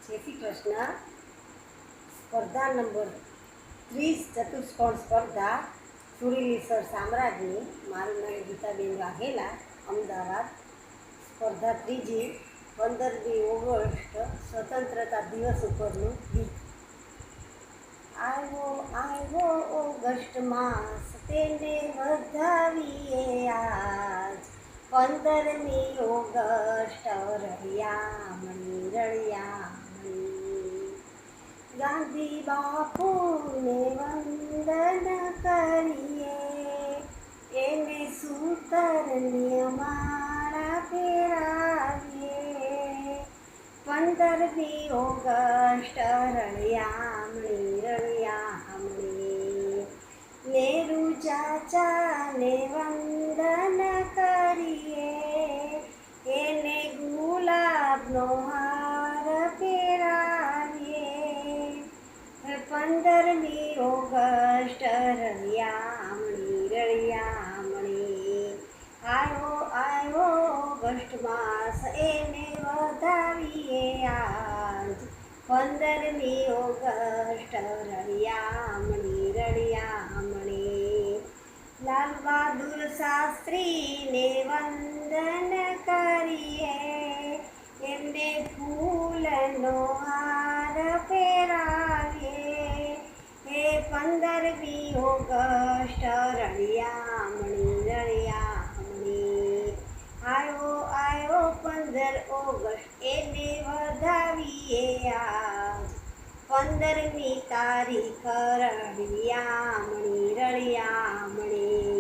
જય શ્રી કૃષ્ણ. સ્પર્ધા નંબર 30 ચતુષ્કોણ સ્પર્ધા સુરીલીસર સામ્રાજ્યની. મારું નામ ગીતાબેન વાઘેલા, અમદાવાદ. સ્પર્ધા ત્રીજી 15મી ઓગસ્ટ સ્વતંત્રતા દિવસ ઉપરનું ગીત. આવ્યો આવ્યો ઓગસ્ટ માસ, તેને વધાવીએ આજ. 15મી ઓગસ્ટ રળિયામણી રળિયામણી. ગાંધી બાપુને વંદન કરીએ, એને સૂતરની માળા પહેરાવીએ. 15મી ઓગસ્ટ રળિયામણી રળિયામણી. નેહરુ ચાચાને વંદન કરીએ, એને ગુલાબનો હાર પહેરાવીએ. 15મી ઓગસ્ટ રળિયામણી રળિયામણી. આવ્યો આવ્યો ઓગસ્ટ માસ, એને વધાવીએ આજ. 15મી ઓગસ્ટ રળિયામણી રળિયામણી. લાલ બહાદુર શાસ્ત્રીને વંદન કરીએ, એમને ફૂલનો હાર પહેરાવીએ. 15મી ઓગસ્ટ રળિયામણી રળિયામણી. આવ્યો આવ્યો 15 ઓગસ્ટ, એને વધાવીએ આજ. 15મી તારીખ રળિયામણી રળિયામણી.